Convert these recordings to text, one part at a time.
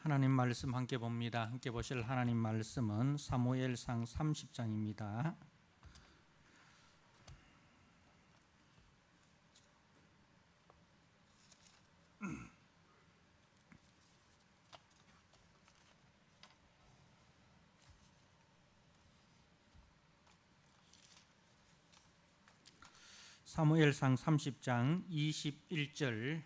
하나님 말씀 함께 봅니다. 함께 보실 하나님 말씀은 사무엘상 30장입니다. 사무엘상 30장 21절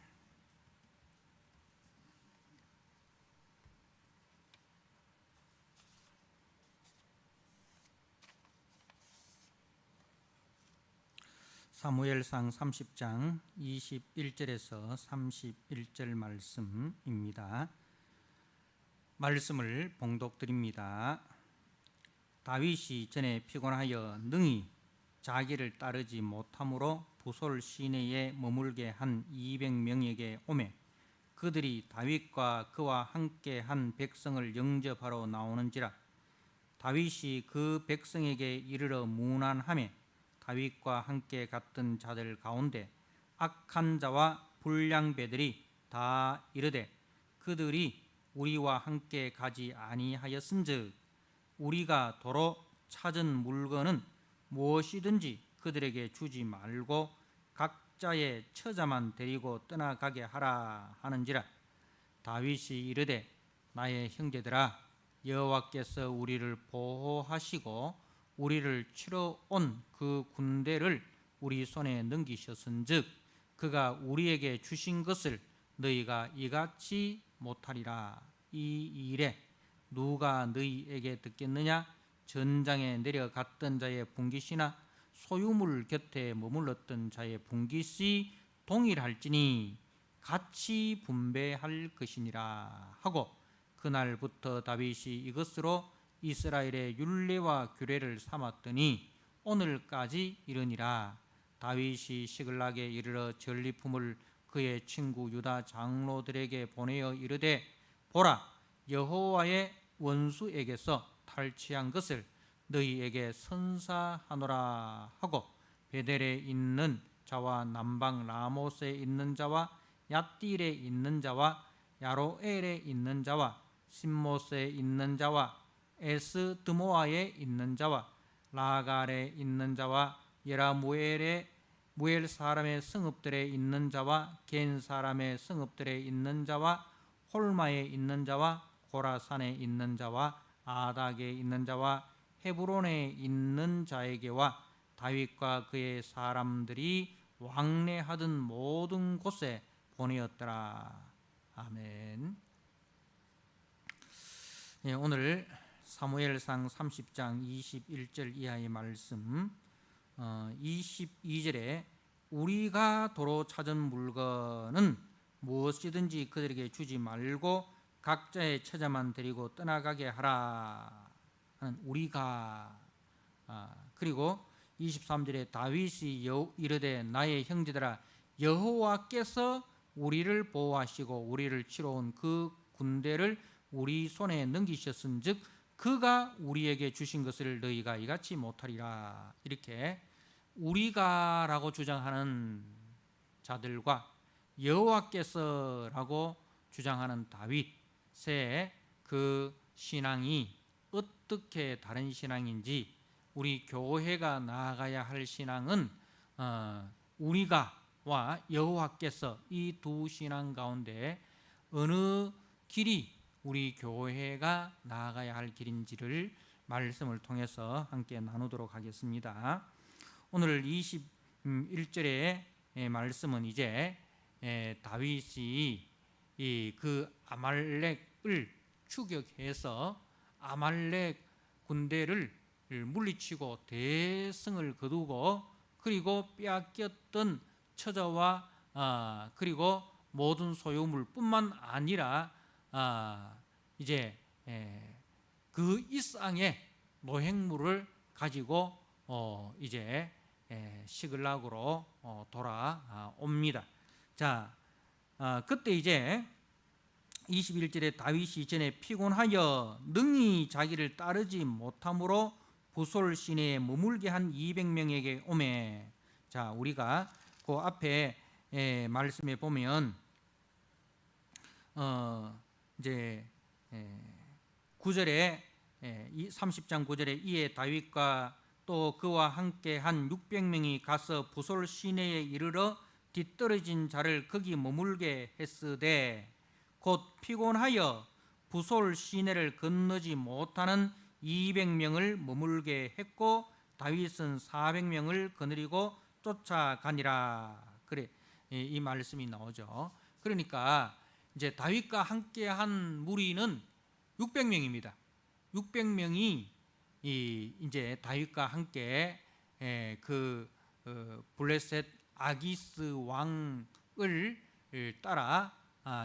사무엘상 30장 21절에서 31절 말씀입니다. 말씀을 봉독드립니다. 다윗이 전에 피곤하여 능히 자기를 따르지 못함으로 부솔 시내에 머물게 한 200명에게 오매 그들이 다윗과 그와 함께 한 백성을 영접하러 나오는지라. 다윗이 그 백성에게 이르러 문안하매 다윗과 함께 갔던 자들 가운데 악한 자와 불량배들이 다 이르되 그들이 우리와 함께 가지 아니하였은즉 우리가 도로 찾은 물건은 무엇이든지 그들에게 주지 말고 각자의 처자만 데리고 떠나가게 하라 하는지라. 다윗이 이르되 나의 형제들아, 여호와께서 우리를 보호하시고 우리를 치러 온 그 군대를 우리 손에 넘기셨은즉 그가 우리에게 주신 것을 너희가 이같이 못하리라. 이 일에 누가 너희에게 듣겠느냐? 전장에 내려갔던 자의 분깃이나 소유물 곁에 머물렀던 자의 분깃이 동일할지니 같이 분배할 것이니라 하고, 그날부터 다윗이 이것으로 이스라엘의 율례와 규례를 삼았더니 오늘까지 이르니라. 다윗이 시글락에 이르러 전리품을 그의 친구 유다 장로들에게 보내어 이르되 보라, 여호와의 원수에게서 탈취한 것을 너희에게 선사하노라 하고, 베델에 있는 자와 남방 라못에 있는 자와 얏딜에 있는 자와 야로엘에 있는 자와 심못에 있는 자와 에스드모아에 있는 자와 라갈에 있는 자와 예라무엘의 무엘 사람의 성읍들에 있는 자와 겐 사람의 성읍들에 있는 자와 홀마에 있는 자와 고라산에 있는 자와 아닥에 있는 자와 헤브론에 있는 자에게와 다윗과 그의 사람들이 왕래하던 모든 곳에 보내었더라. 아멘. 오늘 사무엘상 30장 21절 이하의 말씀, 22절에 우리가 도로 찾은 물건은 무엇이든지 그들에게 주지 말고 각자의 처자만 데리고 떠나가게 하라 하는 우리가, 그리고 23절에 다윗이 이르되 나의 형제들아, 여호와께서 우리를 보호하시고 우리를 치러 온 그 군대를 우리 손에 넘기셨은즉 그가 우리에게 주신 것을 너희가 이같이 못하리라. 이렇게 우리가라고 주장하는 자들과 여호와께서라고 주장하는 다윗의 그 신앙이 어떻게 다른 신앙인지, 우리 교회가 나아가야 할 신앙은 우리가와 여호와께서 이 두 신앙 가운데 어느 길이 우리 교회가 나아가야 할 길인지를 말씀을 통해서 함께 나누도록 하겠습니다. 오늘 21절의 말씀은 이제 다윗이 그 아말렉을 추격해서 아말렉 군대를 물리치고 대승을 거두고, 그리고 빼앗겼던 처자와 그리고 모든 소유물뿐만 아니라 이제 그 이상의 노획물을 가지고 이제 시글락으로 돌아옵니다. 자, 그때 이제 21절에 다윗이 전에 피곤하여 능히 자기를 따르지 못함으로 부솔 시내에 머물게 한 200명에게 오매. 자, 우리가 그 앞에 말씀에 보면 이제 9절에 이 30장 9절에 이에 다윗과 또 그와 함께 한 600명이 가서 부솔 시내에 이르러 뒤떨어진 자를 거기 머물게 했으되 곧 피곤하여 부솔 시내를 건너지 못하는 200명을 머물게 했고 다윗은 400명을 거느리고 쫓아가니라. 그래, 이 말씀이 나오죠. 그러니까 이제 다윗과 함께한 무리는 600명입니다. 600명이 이제 다윗과 함께 그 블레셋 아기스 왕을 따라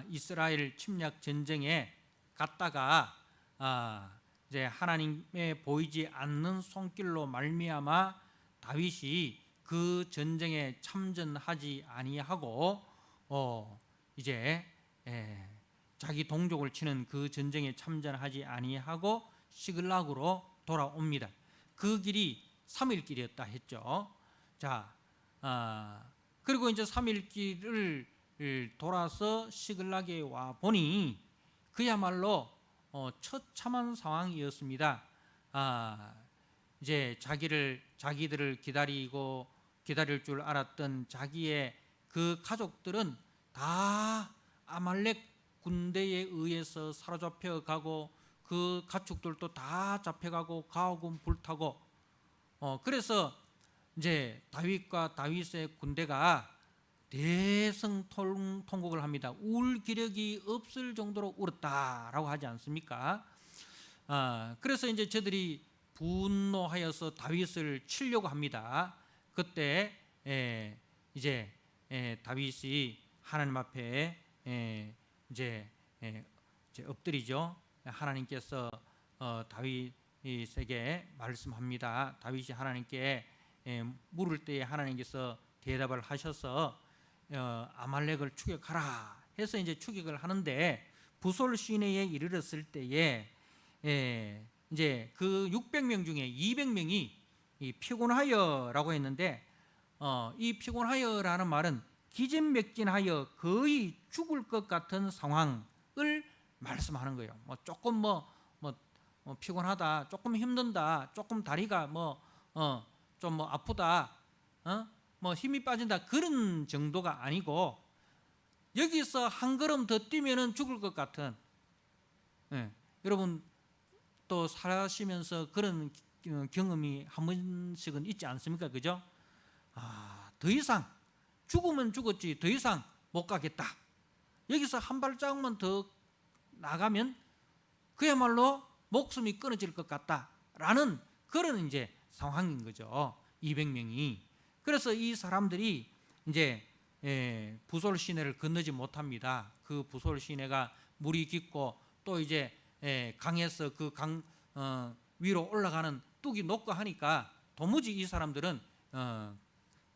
이스라엘 침략 전쟁에 갔다가 이제 하나님의 보이지 않는 손길로 말미암아 다윗이 그 전쟁에 참전하지 아니하고 이제 자기 동족을 치는 그 전쟁에 참전하지 아니하고 시글락으로 돌아옵니다. 그 길이 3일 길이었다 했죠. 자, 그리고 이제 3일 길을 돌아서 시글락에 와 보니 그야말로 처참한 상황이었습니다. 이제 자기들을 기다릴 줄 알았던 자기의 그 가족들은 다 아말렉 군대에 의해서 사로잡혀 가고 그 가축들도 다 잡혀가고 가옥은 불타고 그래서 이제 다윗과 다윗의 군대가 대성통곡을 합니다. 울 기력이 없을 정도로 울었다라고 하지 않습니까? 그래서 이제 저들이 분노하여서 다윗을 치려고 합니다. 그때 이제 다윗이 하나님 앞에 이제 엎드리죠. 하나님께서 다윗에게 말씀합니다. 다윗이 하나님께 물을 때에 하나님께서 대답을 하셔서 아말렉을 추격하라 해서 이제 추격을 하는데 부솔 시내에 이르렀을 때에 이제 그 600명 중에 200명이 피곤하여라고 했는데 이 피곤하여라는 말은 기진맥진하여 거의 죽을 것 같은 상황을 말씀하는 거예요. 뭐 조금 피곤하다, 조금 힘든다, 조금 다리가 좀 아프다, 뭐 힘이 빠진다 그런 정도가 아니고 여기서 한 걸음 더 뛰면은 죽을 것 같은. 여러분 또 살아시면서 그런 경험이 한 번씩은 있지 않습니까? 그죠? 더 이상 죽으면 죽었지 더 이상 못 가겠다. 여기서 한 발자국만 더 나가면 그야말로 목숨이 끊어질 것 같다라는 그런 이제 상황인 거죠. 200명이. 그래서 이 사람들이 이제 부솔 시내를 건너지 못합니다. 그 부솔 시내가 물이 깊고 또 이제 강에서 그 강 위로 올라가는 뚝이 높고 하니까 도무지 이 사람들은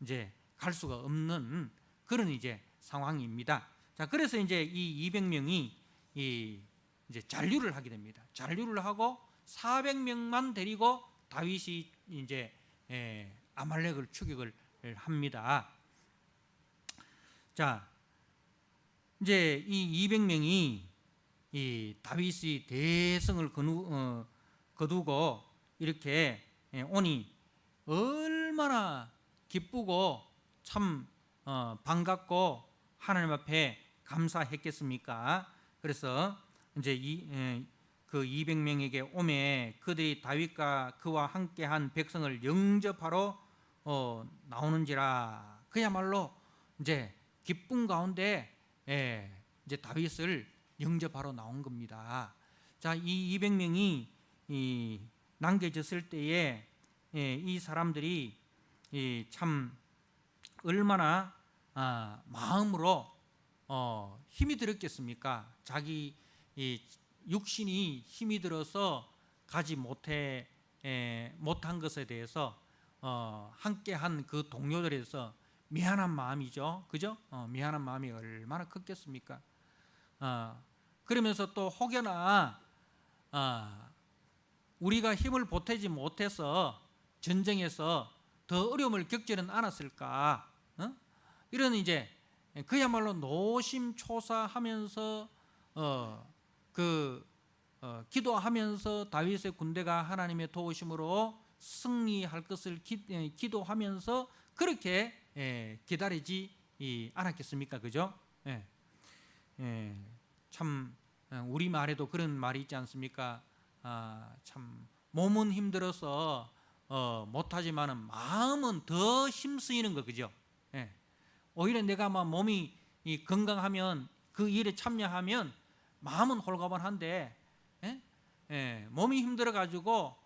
이제 갈 수가 없는 그런 이제 상황입니다. 자, 그래서 이제 이 200명이 이제 잔류를 하게 됩니다. 잔류를 하고 400명만 데리고 다윗이 이제 아말렉을 추격을 합니다. 자, 이제 이 200명이 이 다윗이 대성을 거두고 이렇게 오니 얼마나 기쁘고 참 반갑고 하나님 앞에 감사했겠습니까? 그래서 이제 그 200명에게 오매 그들이 다윗과 그와 함께한 백성을 영접하러 나오는지라. 그야말로 이제 기쁨 가운데 이제 다윗을 영접하러 나온 겁니다. 자, 이 200명이 남겨졌을 때에 이 사람들이 참 얼마나 마음으로 힘이 들었겠습니까? 자기 육신이 힘이 들어서 가지 못한 것에 대해서 함께한 그 동료들에서 미안한 마음이죠, 그죠? 미안한 마음이 얼마나 컸겠습니까? 그러면서 또 혹여나 우리가 힘을 보태지 못해서 전쟁에서 더 어려움을 겪지는 않았을까? 이런 이제 그야말로 노심초사하면서 그 기도하면서 다윗의 군대가 하나님의 도우심으로 승리할 것을 기도하면서 그렇게 기다리지 않았겠습니까? 그죠? 참 우리 말에도 그런 말이 있지 않습니까? 참 몸은 힘들어서 못하지만은 마음은 더 힘쓰이는 거, 그죠? 오히려 내가 막 몸이 건강하면 그 일에 참여하면 마음은 홀가분한데 몸이 힘들어 가지고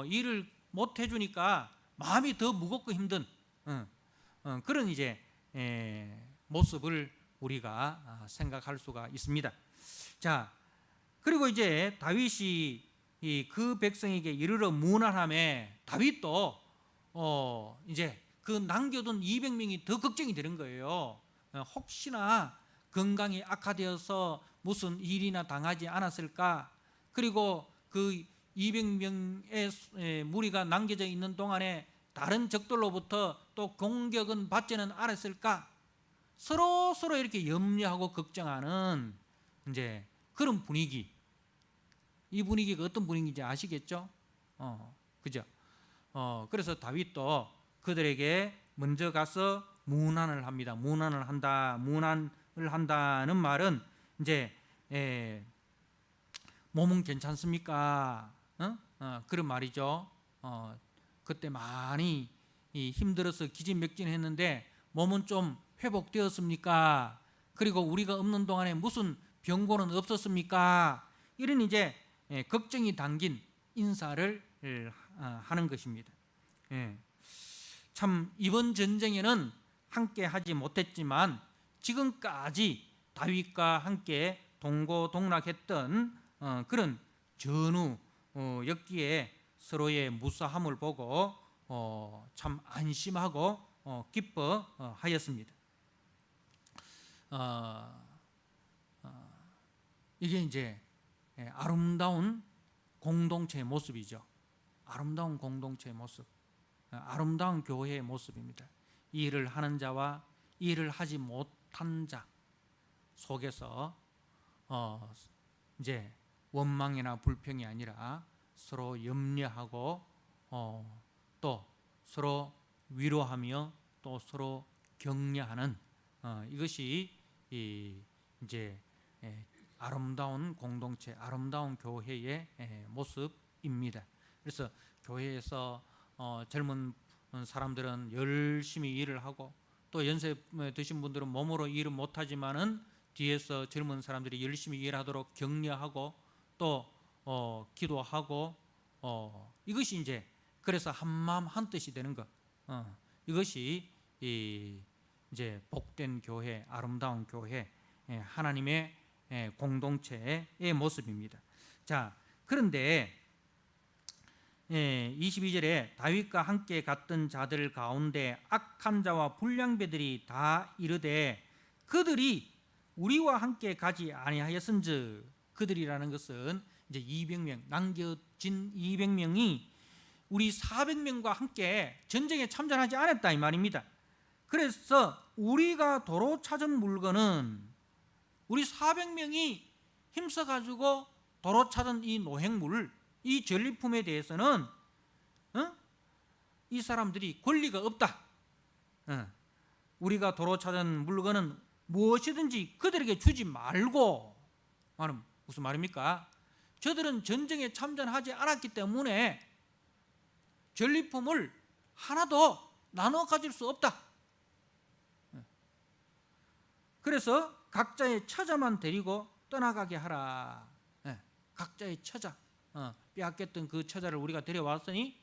일을 못 해주니까 마음이 더 무겁고 힘든 그런 이제 모습을 우리가 생각할 수가 있습니다. 자, 그리고 이제 다윗이 그 백성에게 이르러 무난함에 다윗도 이제 그 남겨둔 200명이 더 걱정이 되는 거예요. 혹시나 건강이 악화되어서 무슨 일이나 당하지 않았을까? 그리고 그 200명의 무리가 남겨져 있는 동안에 다른 적들로부터 또 공격은 받지는 않았을까? 서로 이렇게 염려하고 걱정하는 이제 그런 분위기. 이 분위기가 어떤 분위기인지 아시겠죠? 그죠? 그래서 다윗도 그들에게 먼저 가서 문안을 합니다. 문안을 한다는 말은 이제 몸은 괜찮습니까? 그런 말이죠. 그때 많이 힘들어서 기진맥진했는데 몸은 좀 회복되었습니까? 그리고 우리가 없는 동안에 무슨 병고는 없었습니까? 이런 이제 걱정이 담긴 인사를 하는 것입니다. 참 이번 전쟁에는 함께 하지 못했지만 지금까지 다윗과 함께 동고동락했던 그런 전우였기에 서로의 무사함을 보고 참 안심하고 기뻐하였습니다. 이게 이제 아름다운 공동체의 모습이죠. 아름다운 공동체의 모습, 아름다운 교회의 모습입니다. 일을 하는 자와 일을 하지 못한 자 속에서 이제 원망이나 불평이 아니라 서로 염려하고 또 서로 위로하며 또 서로 격려하는 이것이 이제 아름다운 공동체, 아름다운 교회의 모습입니다. 그래서 교회에서 젊은 사람들은 열심히 일을 하고 또 연세 드신 분들은 몸으로 일을 못하지만은 뒤에서 젊은 사람들이 열심히 일하도록 격려하고 또 기도하고 이것이 이제 그래서 한마음 한뜻이 되는 것. 이것이 이제 복된 교회, 아름다운 교회, 하나님의 공동체의 모습입니다. 자, 그런데 22절에 다윗과 함께 갔던 자들 가운데 악한 자와 불량배들이 다 이르되 그들이 우리와 함께 가지 아니하였은즉, 그들이라는 것은 이제 200명, 남겨진 200명이 우리 400명과 함께 전쟁에 참전하지 않았다 이 말입니다. 그래서 우리가 도로 찾은 물건은 우리 400명이 힘써가지고 도로 찾은 이 노획물, 이 전리품에 대해서는 이 사람들이 권리가 없다. 우리가 도로 찾은 물건은 무엇이든지 그들에게 주지 말고, 말은 무슨 말입니까? 저들은 전쟁에 참전하지 않았기 때문에 전리품을 하나도 나눠 가질 수 없다. 그래서 각자의 처자만 데리고 떠나가게 하라. 각자의 처자, 빼앗겼던 그 처자를 우리가 데려왔으니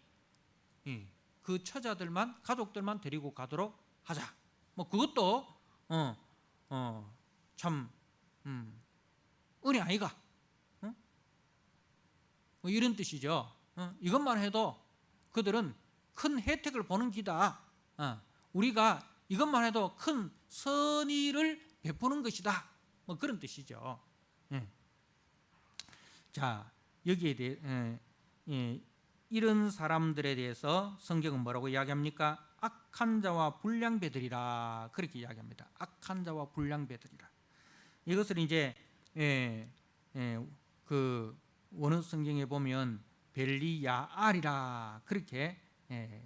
그 처자들만, 가족들만 데리고 가도록 하자. 뭐 그것도 참 은혜 아이가? 뭐 이런 뜻이죠. 이것만 해도 그들은 큰 혜택을 보는 기다. 우리가 이것만 해도 큰 선의를 베푸는 것이다. 뭐 그런 뜻이죠. 자, 여기에 대해 이런 사람들에 대해서 성경은 뭐라고 이야기합니까? 악한 자와 불량배들이라, 그렇게 이야기합니다. 악한 자와 불량배들이라. 이것을 이제 그 원어 성경에 보면 벨리야알이라 그렇게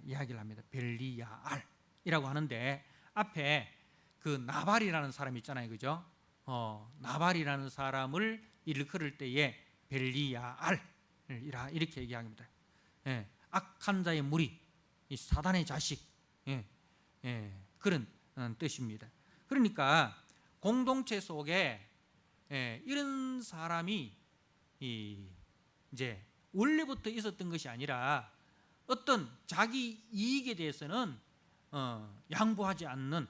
이야기를 합니다. 벨리야알이라고 하는데 앞에 그 나발이라는 사람이 있잖아요, 그죠? 나발이라는 사람을 일컬을 때에 벨리야알이라 이렇게 얘기합니다. 악한 자의 무리, 이 사단의 자식, 그런 뜻입니다. 그러니까 공동체 속에 이런 사람이 이제 원래부터 있었던 것이 아니라 어떤 자기 이익에 대해서는 양보하지 않는,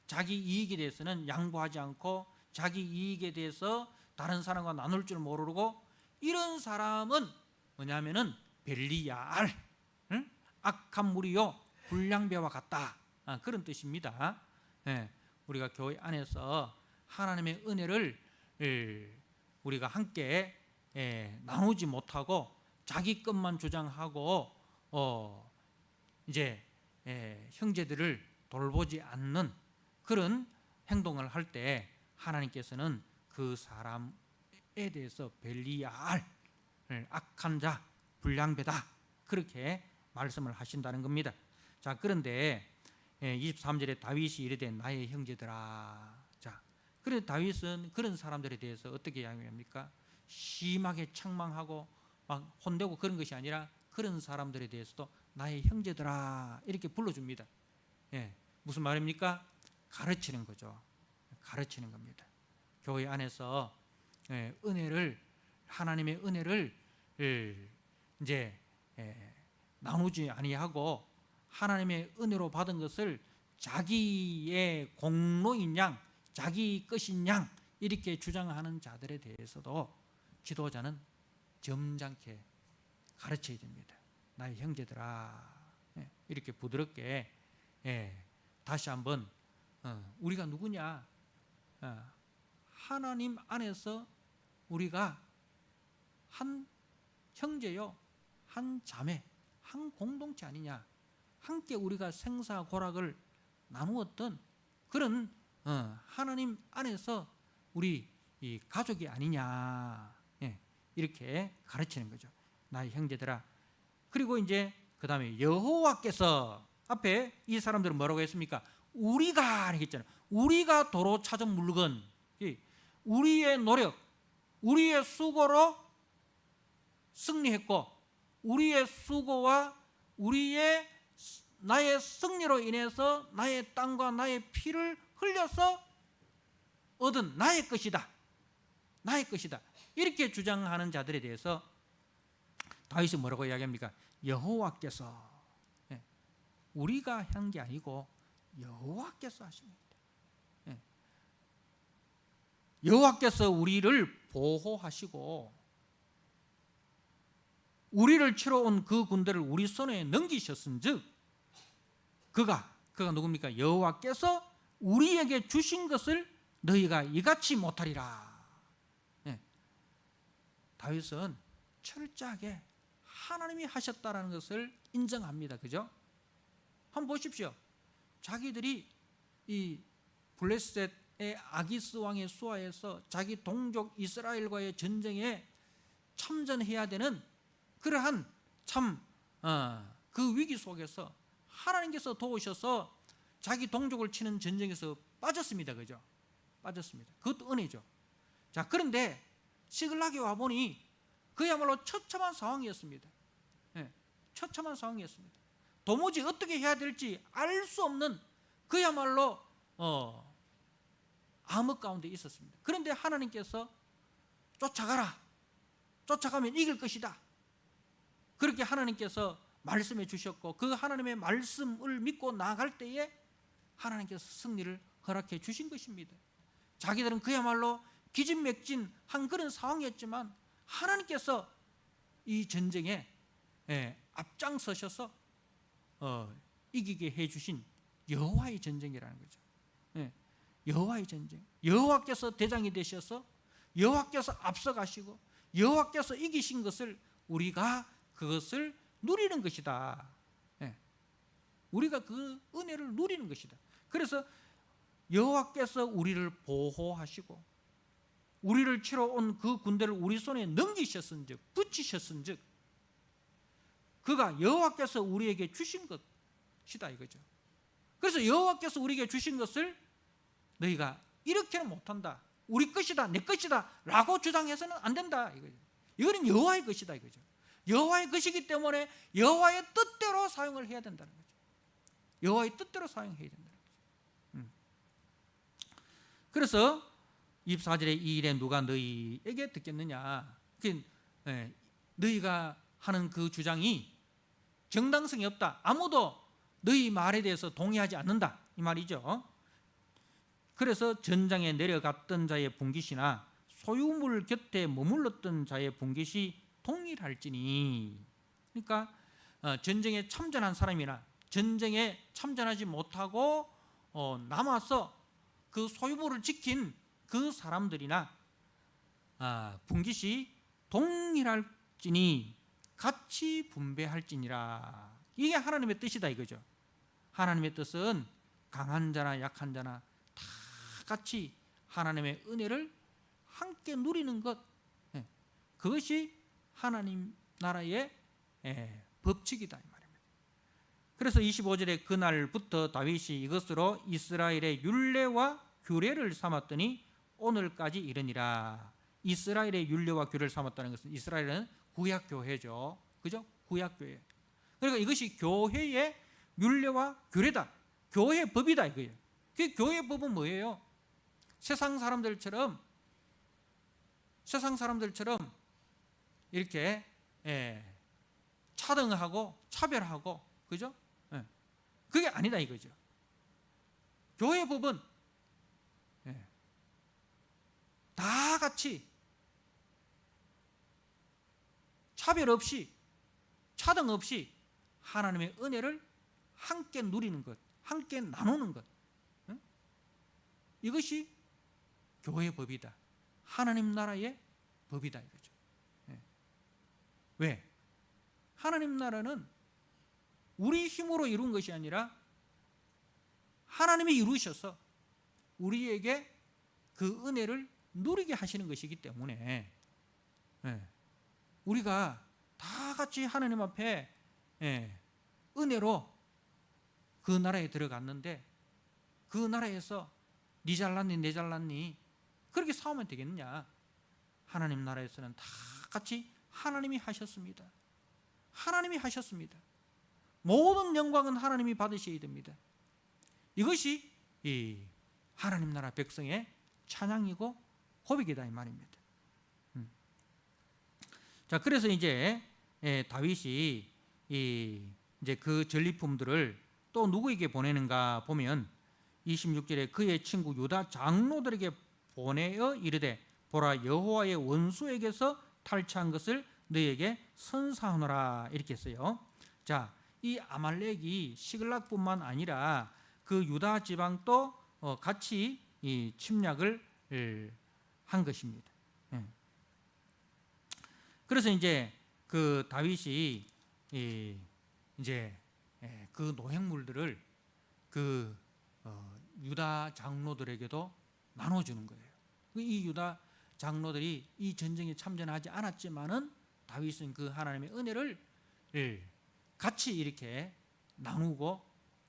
자기 이익에 대해서는 양보하지 않고 자기 이익에 대해서 다른 사람과 나눌 줄 모르고 이런 사람은 뭐냐면은 벨리야알, 악한 무리요 불량배와 같다, 그런 뜻입니다. 우리가 교회 안에서 하나님의 은혜를 우리가 함께 나누지 못하고 자기 것만 주장하고 이제 형제들을 돌보지 않는 그런 행동을 할 때 하나님께서는 그 사람에 대해서 벨리야알, 악한 자, 불량배다, 그렇게 말씀을 하신다는 겁니다. 자, 그런데 23절에 다윗이 이르되 나의 형제들아. 자, 그런데 다윗은 그런 사람들에 대해서 어떻게 이야기합니까? 심하게 책망하고 막 혼내고 그런 것이 아니라 그런 사람들에 대해서도 나의 형제들아 이렇게 불러줍니다. 무슨 말입니까? 가르치는 거죠. 가르치는 겁니다. 교회 안에서 은혜를, 하나님의 은혜를 이제 나누지 아니하고 하나님의 은혜로 받은 것을 자기의 공로인 양, 자기 것인 양 이렇게 주장하는 자들에 대해서도 지도자는 점잖게 가르쳐야 됩니다. 나의 형제들아, 이렇게 부드럽게 다시 한번 우리가 누구냐? 하나님 안에서 우리가 한 형제요, 한 자매, 한 공동체 아니냐? 함께 우리가 생사고락을 나누었던 그런 하나님 안에서 우리 이 가족이 아니냐, 이렇게 가르치는 거죠. 나의 형제들아. 그리고 이제 그 다음에 여호와께서, 앞에 이 사람들은 뭐라고 했습니까? 우리가 했잖아요. 우리가 도로 찾은 물건, 우리의 노력, 우리의 수고로 승리했고 우리의 수고와 우리의 나의 승리로 인해서 나의 땀과 나의 피를 흘려서 얻은 나의 것이다, 나의 것이다, 이렇게 주장하는 자들에 대해서 다윗이 뭐라고 이야기합니까? 여호와께서, 우리가 한 게 아니고 여호와께서 하십니다. 여호와께서 우리를 보호하시고 우리를 치러 온 그 군대를 우리 손에 넘기셨은즉 그가 누굽니까? 여호와께서 우리에게 주신 것을 너희가 이같이 못하리라. 다윗은 철저하게 하나님이 하셨다는 것을 인정합니다. 그죠? 한번 보십시오. 자기들이 이 블레셋의 아기스 왕의 수하에서 자기 동족 이스라엘과의 전쟁에 참전해야 되는 그러한 참 그 위기 속에서 하나님께서 도우셔서 자기 동족을 치는 전쟁에서 빠졌습니다. 그죠? 빠졌습니다. 그것도 은혜죠. 자, 그런데 시글락에 와보니 그야말로 처참한 상황이었습니다. 처참한 상황이었습니다. 도무지 어떻게 해야 될지 알 수 없는 그야말로 암흑 가운데 있었습니다. 그런데 하나님께서 쫓아가라, 쫓아가면 이길 것이다, 그렇게 하나님께서 말씀해 주셨고 그 하나님의 말씀을 믿고 나아갈 때에 하나님께서 승리를 허락해 주신 것입니다. 자기들은 그야말로 기진맥진한 그런 상황이었지만 하나님께서 이 전쟁에 앞장서셔서 이기게 해주신 여호와의 전쟁이라는 거죠. 여호와의 전쟁, 여호와께서 대장이 되셔서 여호와께서 앞서가시고 여호와께서 이기신 것을 우리가 그것을 누리는 것이다. 우리가 그 은혜를 누리는 것이다. 그래서 여호와께서 우리를 보호하시고 우리를 치러 온 그 군대를 우리 손에 넘기셨은즉, 붙이셨은즉 그가 여호와께서 우리에게 주신 것이다 이거죠. 그래서 여호와께서 우리에게 주신 것을 너희가 이렇게는 못한다, 우리 것이다, 내 것이다 라고 주장해서는 안 된다 이거죠. 이거는 여호와의 것이다 이거죠. 여호와의 것이기 때문에 여호와의 뜻대로 사용을 해야 된다는 거죠. 여호와의 뜻대로 사용해야 된다는 거죠. 그래서 24절에 이 일에 누가 너희에게 듣겠느냐, 너희가 하는 그 주장이 정당성이 없다, 아무도 너희 말에 대해서 동의하지 않는다 이 말이죠. 그래서 전장에 내려갔던 자의 분깃이나 소유물 곁에 머물렀던 자의 분깃이 동일할지니, 그러니까 전쟁에 참전한 사람이나 전쟁에 참전하지 못하고 남아서 그 소유물을 지킨 그 사람들이나 분깃이 동일할지니 같이 분배할지니라. 이게 하나님의 뜻이다 이거죠. 하나님의 뜻은 강한 자나 약한 자나 다 같이 하나님의 은혜를 함께 누리는 것, 그것이 하나님 나라의 법칙이다 이 말입니다. 그래서 25절에 그날부터 다윗이 이것으로 이스라엘의 율례와 규례를 삼았더니 오늘까지 이르니라. 이스라엘의 율례와 규례를 삼았다는 것은 이스라엘은 구약교회죠, 그죠? 구약교회. 그러니까 이것이 교회의 율례와 규례다, 교회의 법이다 이거예요. 그 교회의 법은 뭐예요? 세상 사람들처럼 이렇게 차등하고 차별하고, 그죠? 그게 아니다 이거죠. 교회의 법은 다 같이 차별 없이 차등 없이 하나님의 은혜를 함께 누리는 것, 함께 나누는 것, 이것이 교회의 법이다, 하나님 나라의 법이다 이거죠. 왜? 하나님 나라는 우리 힘으로 이룬 것이 아니라 하나님이 이루셔서 우리에게 그 은혜를 누리게 하시는 것이기 때문에 우리가 다 같이 하나님 앞에 은혜로 그 나라에 들어갔는데 그 나라에서 니 잘났니 내 잘났니 그렇게 싸우면 되겠느냐. 하나님 나라에서는 다 같이 하나님이 하셨습니다. 하나님이 하셨습니다. 모든 영광은 하나님이 받으셔야 됩니다. 이것이 이 하나님 나라 백성의 찬양이고 고백이다 이 말입니다. 자, 그래서 이제 다윗이 이제 그 전리품들을 또 누구에게 보내는가 보면 26절에 그의 친구 유다 장로들에게 보내어 이르되 보라 여호와의 원수에게서 탈취한 것을 너희에게 선사하노라 이렇게 했어요. 자, 이 아말렉이 시글락뿐만 아니라 그 유다 지방도 같이 이 침략을 한 것입니다. 그래서 이제 그 다윗이 이제 그 노획물들을 그 유다 장로들에게도 나눠주는 거예요. 이 유다 장로들이 이 전쟁에 참전하지 않았지만은 다윗은 그 하나님의 은혜를 같이 이렇게 나누고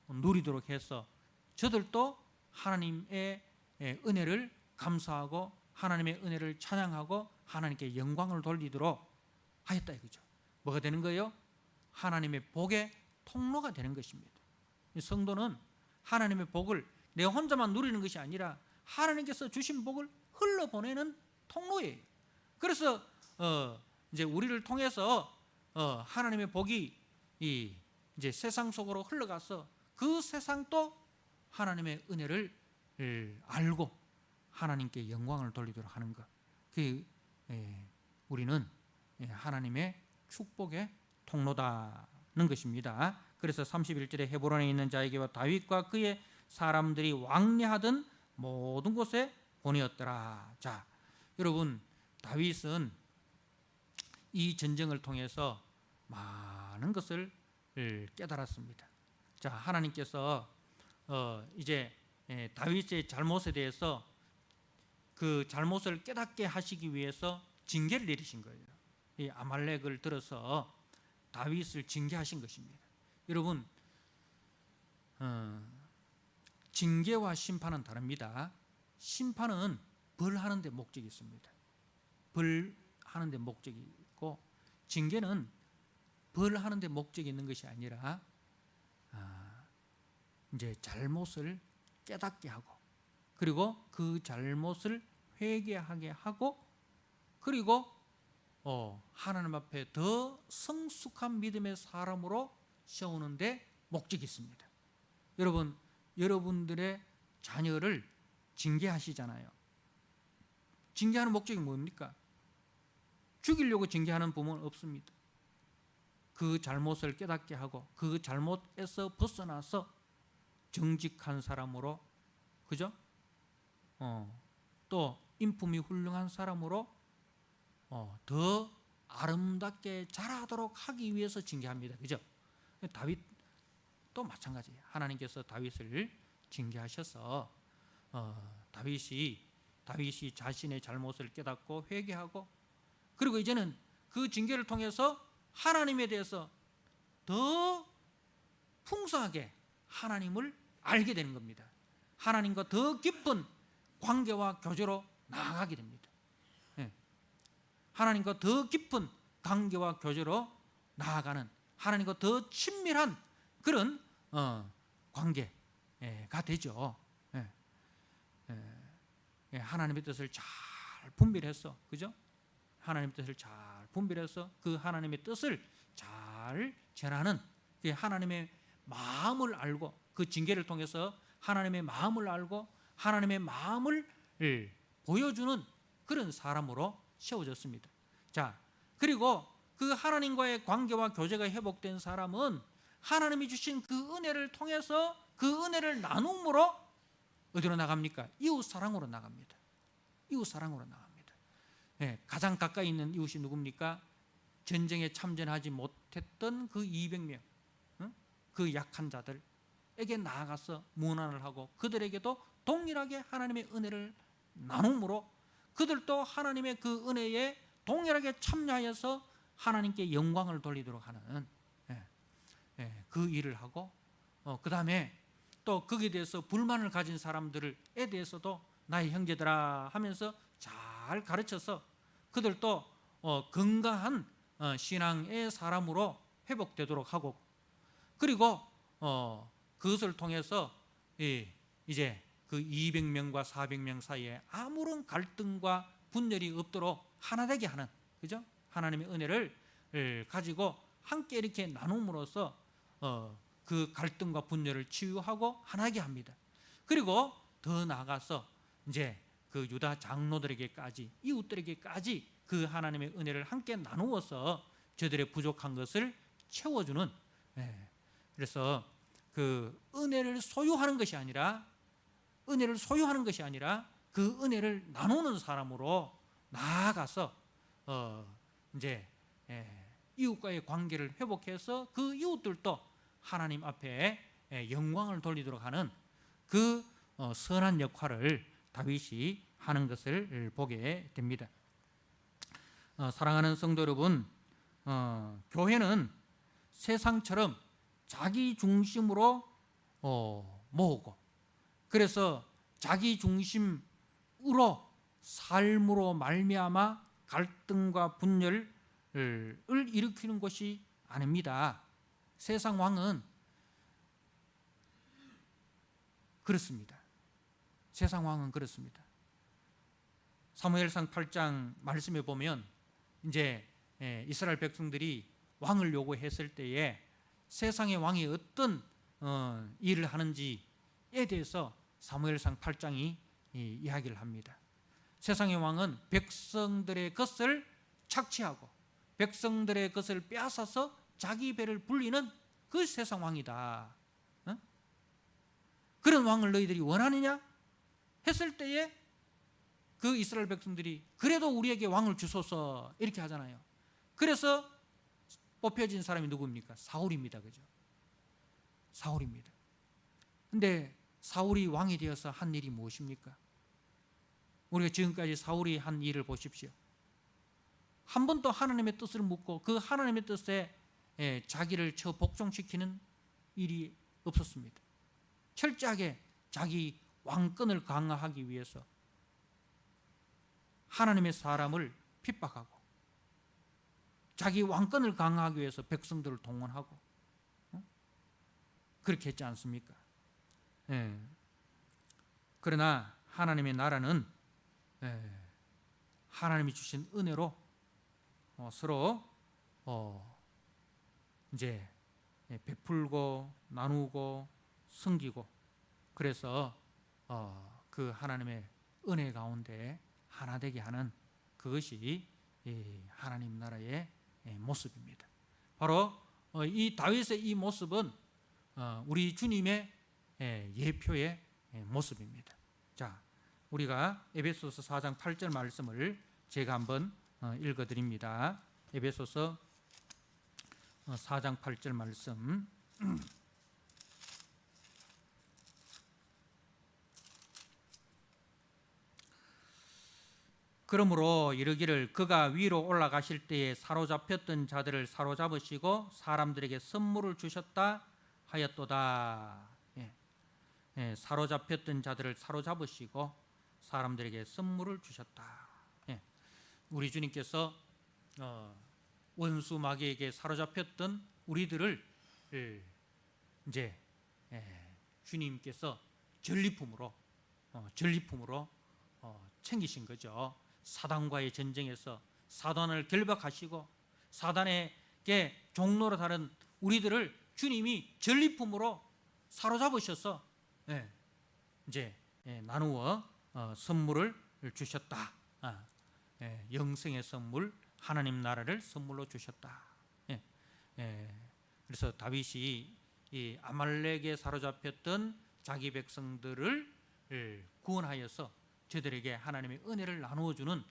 누리도록 해서 저들도 하나님의 은혜를 감사하고 하나님의 은혜를 찬양하고 하나님께 영광을 돌리도록 하였다 이거죠. 뭐가 되는 거예요? 하나님의 복의 통로가 되는 것입니다. 성도는 하나님의 복을 내 혼자만 누리는 것이 아니라 하나님께서 주신 복을 흘러보내는 통로예요. 그래서 이제 우리를 통해서 하나님의 복이 이제 세상 속으로 흘러가서 그 세상도 하나님의 은혜를 알고 하나님께 영광을 돌리도록 하는 것. 우리는 하나님의 축복의 통로다는 것입니다. 그래서 31절에 헤브론에 있는 자에게와 다윗과 그의 사람들이 왕래하던 모든 곳에 보내었더라. 자, 여러분, 다윗은 이 전쟁을 통해서 많은 것을 깨달았습니다. 자, 하나님께서 이제 다윗의 잘못에 대해서 그 잘못을 깨닫게 하시기 위해서 징계를 내리신 거예요. 이 아말렉을 들어서 다윗을 징계하신 것입니다. 여러분, 징계와 심판은 다릅니다. 심판은 벌하는 데 목적이 있습니다. 벌하는 데 목적이 있고, 징계는 벌하는 데 목적이 있는 것이 아니라 이제 잘못을 깨닫게 하고, 그리고 그 잘못을 회개하게 하고, 그리고 하나님 앞에 더 성숙한 믿음의 사람으로 세우는 데 목적이 있습니다. 여러분, 여러분들의 자녀를 징계하시잖아요. 징계하는 목적이 뭡니까? 죽이려고 징계하는 부모는 없습니다. 그 잘못을 깨닫게 하고 그 잘못에서 벗어나서 정직한 사람으로, 그죠? 또 인품이 훌륭한 사람으로 더 아름답게 자라도록 하기 위해서 징계합니다. 그죠? 다윗도 마찬가지예요. 하나님께서 다윗을 징계하셔서 다윗이 자신의 잘못을 깨닫고 회개하고, 그리고 이제는 그 징계를 통해서 하나님에 대해서 더 풍성하게 하나님을 알게 되는 겁니다. 하나님과 더 깊은 관계와 교제로 나아가게 됩니다. 하나님과 더 깊은 관계와 교제로 나아가는, 하나님과 더 친밀한 그런 관계가 되죠. 하나님의 뜻을 잘 분별해서, 그죠? 하나님의 뜻을 잘 분별해서 그 하나님의 뜻을 잘 전하는, 하나님의 마음을 알고, 그 징계를 통해서 하나님의 마음을 알고 하나님의 마음을 보여주는 그런 사람으로 세워졌습니다. 자, 그리고 그 하나님과의 관계와 교제가 회복된 사람은 하나님이 주신 그 은혜를 통해서 그 은혜를 나눔으로 어디로 나갑니까? 이웃 사랑으로 나갑니다. 이웃 사랑으로 나갑니다. 가장 가까이 있는 이웃이 누굽니까? 전쟁에 참전하지 못했던 그 200명, 그 약한 자들에게 나아가서 문안을 하고 그들에게도 동일하게 하나님의 은혜를 나눔으로 그들도 하나님의 그 은혜에 동일하게 참여하여서 하나님께 영광을 돌리도록 하는 그 일을 하고, 그 다음에 또 거기에 대해서 불만을 가진 사람들에 대해서도 나의 형제들아 하면서 잘 가르쳐서 그들도 건강한 신앙의 사람으로 회복되도록 하고, 그리고 그것을 통해서 이제 그 200명과 400명 사이에 아무런 갈등과 분열이 없도록 하나 되게 하는, 그죠? 하나님의 은혜를 가지고 함께 이렇게 나눔으로써 그 갈등과 분열을 치유하고 하나게 합니다. 그리고 더 나아가서 이제 그 유다 장로들에게까지, 이웃들에게까지 그 하나님의 은혜를 함께 나누어서 저들의 부족한 것을 채워주는, 그래서 그 은혜를 소유하는 것이 아니라 그 은혜를 나누는 사람으로 나아가서 이제 이웃과의 관계를 회복해서 그 이웃들도 하나님 앞에 영광을 돌리도록 하는 그 선한 역할을 다윗이 하는 것을 보게 됩니다. 사랑하는 성도 여러분, 교회는 세상처럼 자기 중심으로 모으고, 그래서 자기 중심으로 삶으로 말미암아 갈등과 분열을 일으키는 것이 아닙니다. 세상 왕은 그렇습니다. 세상 왕은 그렇습니다. 사무엘상 8장 말씀에 보면 이제 이스라엘 백성들이 왕을 요구했을 때에 세상의 왕이 어떤 일을 하는지에 대해서 사무엘상 8장이 이야기를 합니다. 세상의 왕은 백성들의 것을 착취하고 백성들의 것을 빼앗아서 자기 배를 불리는 그 세상 왕이다. 그런 왕을 너희들이 원하느냐? 했을 때에 그 이스라엘 백성들이 그래도 우리에게 왕을 주소서 이렇게 하잖아요. 그래서 뽑혀진 사람이 누구입니까? 사울입니다. 그죠? 사울입니다. 근데 사울이 왕이 되어서 한 일이 무엇입니까? 우리가 지금까지 사울이 한 일을 보십시오. 한 번도 하나님의 뜻을 묻고 그 하나님의 뜻에 자기를 복종시키는 일이 없었습니다. 철저하게 자기 왕권을 강화하기 위해서 하나님의 사람을 핍박하고 자기 왕권을 강화하기 위해서 백성들을 동원하고 그렇게 했지 않습니까? 그러나 하나님의 나라는 하나님이 주신 은혜로 서로 이제 베풀고 나누고 섬기고, 그래서 그 하나님의 은혜 가운데 하나 되게 하는 그것이 하나님 나라의 모습입니다. 바로 이 다윗의 이 모습은 우리 주님의 예표의 모습입니다. 자, 우리가 에베소서 4장 8절 말씀을 제가 한번 읽어드립니다. 에베소서 4장 8절 말씀. 그러므로 이르기를 그가 위로 올라가실 때에 사로잡혔던 자들을 사로잡으시고 사람들에게 선물을 주셨다 하였도다. 사로잡혔던 자들을 사로잡으시고 사람들에게 선물을 주셨다. 우리 주님께서 원수 마귀에게 사로잡혔던 우리들을 이제 주님께서 전리품으로 챙기신 거죠. 사단과의 전쟁에서 사단을 결박하시고 사단에게 종로로 다른 우리들을 주님이 전리품으로 사로잡으셔서 이제 나누어 선물을 주셨다. 영생의 선물, 하나님 나라를 선물로 주셨다. 그래서 다윗이 이 아말렉에 사로잡혔던 자기 백성들을 구원하여서 저들에게 하나님의 은혜를 나누어주는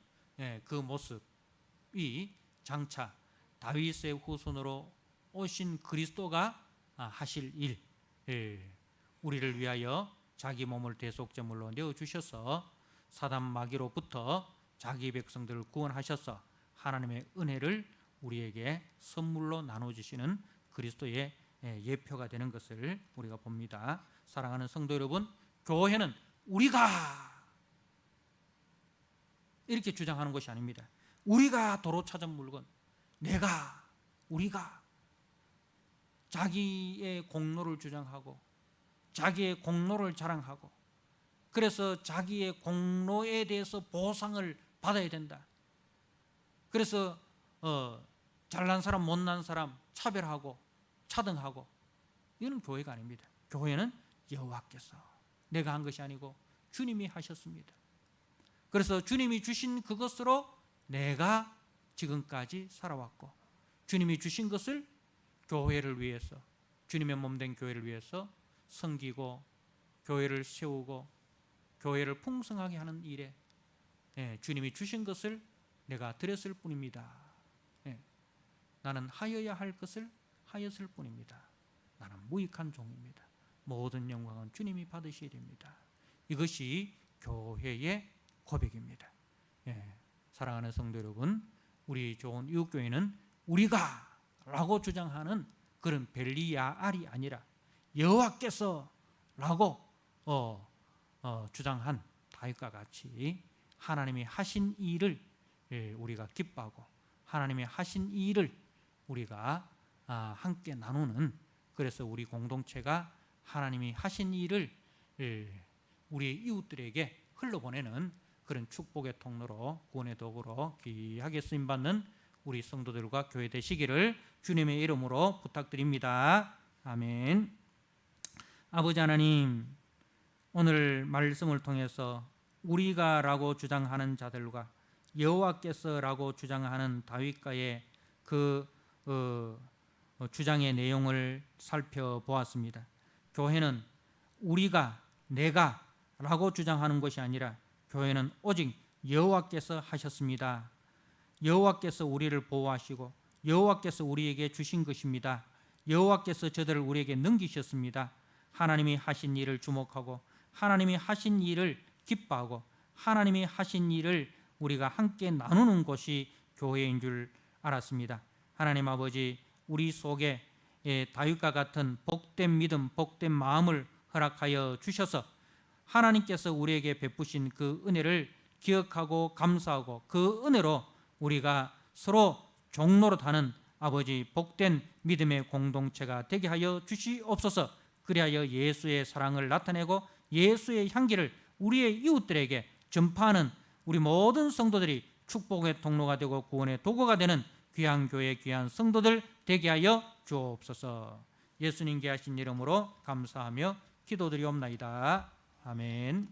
그 모습이 장차 다윗의 후손으로 오신 그리스도가 하실 일, 우리를 위하여 자기 몸을 대속제물로 내어주셔서 사단 마귀로부터 자기 백성들을 구원하셔서 하나님의 은혜를 우리에게 선물로 나눠주시는 그리스도의 예표가 되는 것을 우리가 봅니다. 사랑하는 성도 여러분, 교회는 우리가 이렇게 주장하는 것이 아닙니다. 우리가 도로 찾은 물건, 우리가 자기의 공로를 주장하고 자기의 공로를 자랑하고, 그래서 자기의 공로에 대해서 보상을 받아야 된다. 그래서 잘난 사람 못난 사람 차별하고 차등하고, 이건 교회가 아닙니다. 교회는 여호와께서 내가 한 것이 아니고 주님이 하셨습니다. 그래서 주님이 주신 그것으로 내가 지금까지 살아왔고, 주님이 주신 것을 교회를 위해서, 주님의 몸된 교회를 위해서 섬기고 교회를 세우고 교회를 풍성하게 하는 일에 주님이 주신 것을 내가 드렸을 뿐입니다. 나는 하여야 할 것을 하였을 뿐입니다. 나는 무익한 종입니다. 모든 영광은 주님이 받으셔야 됩니다. 이것이 교회의 고백입니다. 사랑하는 성도 여러분, 우리 좋은 이웃교회는 우리가 라고 주장하는 그런 벨리야알이 아니라 여호와께서 라고 주장한 다윗과 같이 하나님이 하신 일을 우리가 기뻐하고 하나님이 하신 일을 우리가 함께 나누는, 그래서 우리 공동체가 하나님이 하신 일을 우리 이웃들에게 흘러보내는 그런 축복의 통로로, 구원의 도구로 귀하게 쓰임받는 우리 성도들과 교회 되시기를 주님의 이름으로 부탁드립니다. 아멘. 아버지 하나님, 오늘 말씀을 통해서 우리가 라고 주장하는 자들과 여호와께서 라고 주장하는 다윗과의 그 주장의 내용을 살펴보았습니다. 교회는 우리가, 내가 라고 주장하는 것이 아니라 교회는 오직 여호와께서 하셨습니다. 여호와께서 우리를 보호하시고 여호와께서 우리에게 주신 것입니다. 여호와께서 저들을 우리에게 넘기셨습니다. 하나님이 하신 일을 주목하고 하나님이 하신 일을 기뻐하고 하나님이 하신 일을 우리가 함께 나누는 곳이 교회인 줄 알았습니다. 하나님 아버지, 우리 속에 다윗과 같은 복된 믿음, 복된 마음을 허락하여 주셔서 하나님께서 우리에게 베푸신 그 은혜를 기억하고 감사하고 그 은혜로 우리가 서로 종노릇하는 아버지 복된 믿음의 공동체가 되게 하여 주시옵소서. 그리하여 예수의 사랑을 나타내고 예수의 향기를 우리의 이웃들에게 전파하는 우리 모든 성도들이 축복의 통로가 되고 구원의 도구가 되는 귀한 교회, 귀한 성도들 되게 하여 주옵소서. 예수님께 하신 이름으로 감사하며 기도드리옵나이다. 아멘.